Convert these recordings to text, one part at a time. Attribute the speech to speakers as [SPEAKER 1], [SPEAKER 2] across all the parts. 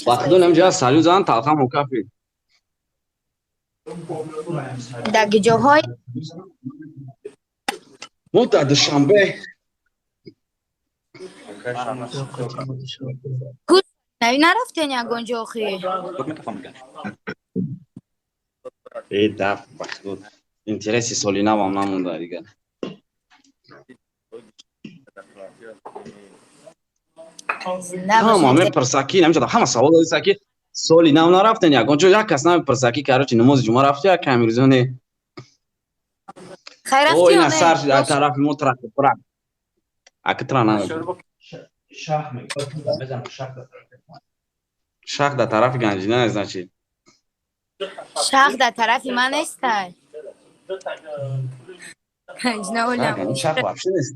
[SPEAKER 1] وقتی نمیشه سالیو زن تلخم و کافی
[SPEAKER 2] در جاهای
[SPEAKER 1] مدت دوشنبه
[SPEAKER 2] کود نرفتین یگانجا آخی
[SPEAKER 1] ای دفت بخدود اینترسی سالی نمام نمونده دیگه همه میپرسکی نمیشه همه سوال دادیسه که سالی نم نرفتین یگانجا یک کس نمیپرسکی که چی نماز جمعه رفتی یک کمی روزونه
[SPEAKER 2] خیر رفتی
[SPEAKER 1] او این
[SPEAKER 2] یا
[SPEAKER 1] سر
[SPEAKER 2] نه؟
[SPEAKER 1] در طرف ما ترک پرک اکترا نه شخ در طرف گنجینه نزدن چی
[SPEAKER 2] شخ در طرف من نیسته گنجینه اولم
[SPEAKER 1] شخ وحشی نیست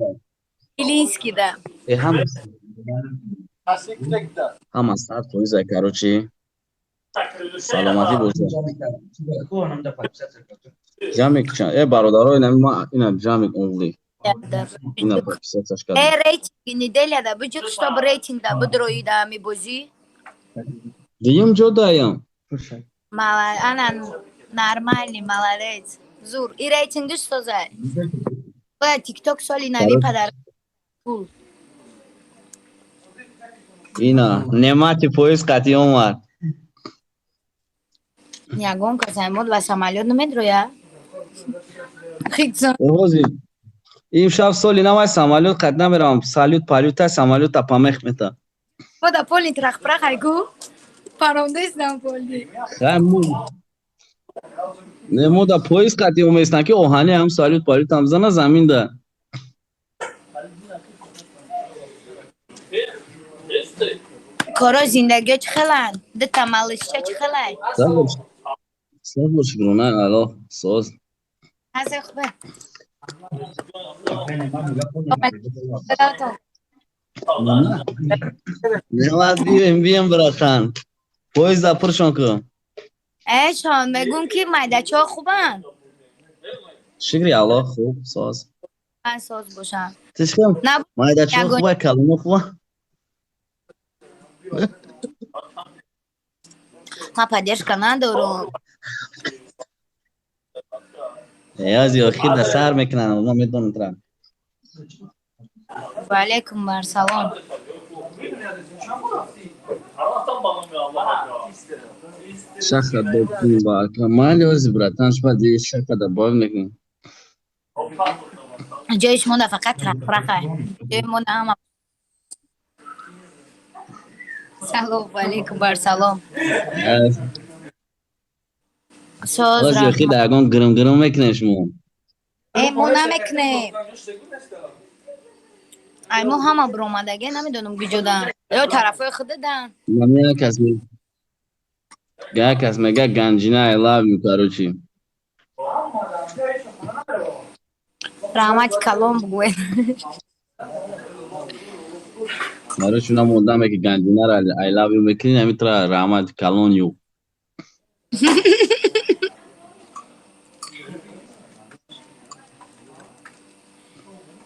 [SPEAKER 2] ایلینسکی ده
[SPEAKER 1] هم از سر توی زکرو چی سلامتی بوده جمعی که چند ای برادرای اینم جمعی اونلی اینم پاکیستش کردم
[SPEAKER 2] рейтинг неделя да буҷук штаб рейтинг да будрои да ми бозӣ
[SPEAKER 1] дигим ҷо даям
[SPEAKER 2] ана нормальный молодец зур и рейтинг дӯстозай бояд тикток соли нави падар
[SPEAKER 1] ина неъмати поиз қатъӣ омад
[SPEAKER 2] ягон казаймуд ва самолёт намедроя
[SPEAKER 1] имшаб соли навай самолёт қат намеравам салют палюта самолёта памехмета
[SPEAKER 2] мода полни трахпрах айгу парондаистам полни
[SPEAKER 1] мода поиз қатъӣ оместан ки оҳани ҳам салют палютам зана заминда
[SPEAKER 2] корои зиндагиё чӣ хеланд дита малишча чӣ хелай
[SPEAKER 1] сабр шукрона алло соз
[SPEAKER 2] ҳазе хубе
[SPEAKER 1] немат бием бирахтан поизда пуршон ку
[SPEAKER 2] эшон мегӯм ки майдачаҳо хубанд
[SPEAKER 1] шукри алло хуб соз
[SPEAKER 2] ман соз бошам
[SPEAKER 1] тишкам майдачаҳо хуба каломо хуба
[SPEAKER 2] ман поддержка надорум
[SPEAKER 1] язи охир да сар мекунан ма медонам тра
[SPEAKER 2] ваалейкум барсалом
[SPEAKER 1] шаха докум ба мали ози братан шуба ди шаха да бов мекунам
[SPEAKER 2] ҷои шумо да фақат трахпрахай ҷои мо на ҳама салом ваалейкум барсалом
[SPEAKER 1] ози охир да ягон гирм мекунем шумо
[SPEAKER 2] мо намекунем ай мо ҳама биромадаге намедонам гиҷодан ё тарафои худидан
[SPEAKER 1] як кас мега ганҷина I love you короче
[SPEAKER 2] раҳмати калом бугӯед
[SPEAKER 1] короче нам одаме ки ганҷинара I love you мекунӣ намитра раҳмати калон ю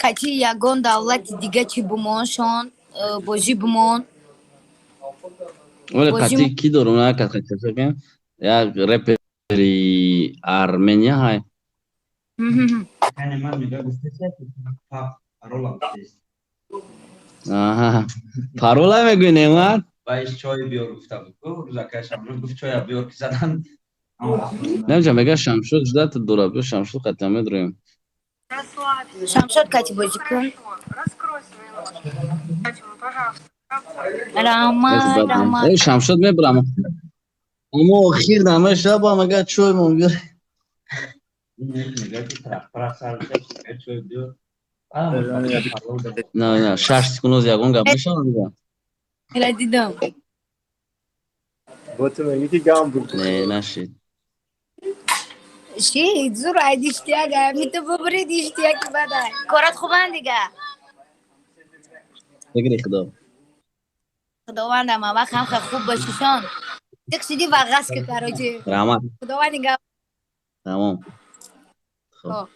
[SPEAKER 2] качи ягон давлати дига чӣ бумон шон бозӣ бумон
[SPEAKER 1] оле қатӣ ки дорум як репери армения ҳай парола мегӯӣ немат намҷа мега шамшод ждат дора биё шамшод қатъа медроем
[SPEAKER 2] шамшод качи бозӣ кун раҳмат
[SPEAKER 1] шамшод мебурам аммо охир нама шаба мага чой мон на 6 секунд оз ягон гап мешавад дига
[SPEAKER 2] ила дидам
[SPEAKER 1] не нашид
[SPEAKER 2] шид зур айдиштиага миту бубри диштияки бадай корат хубан дига
[SPEAKER 1] фикри худо
[SPEAKER 2] худовандам ава хамха хуб бошишон тикшиди вағаски карочи
[SPEAKER 1] раҳмат
[SPEAKER 2] худованди гап
[SPEAKER 1] тамом
[SPEAKER 2] хоб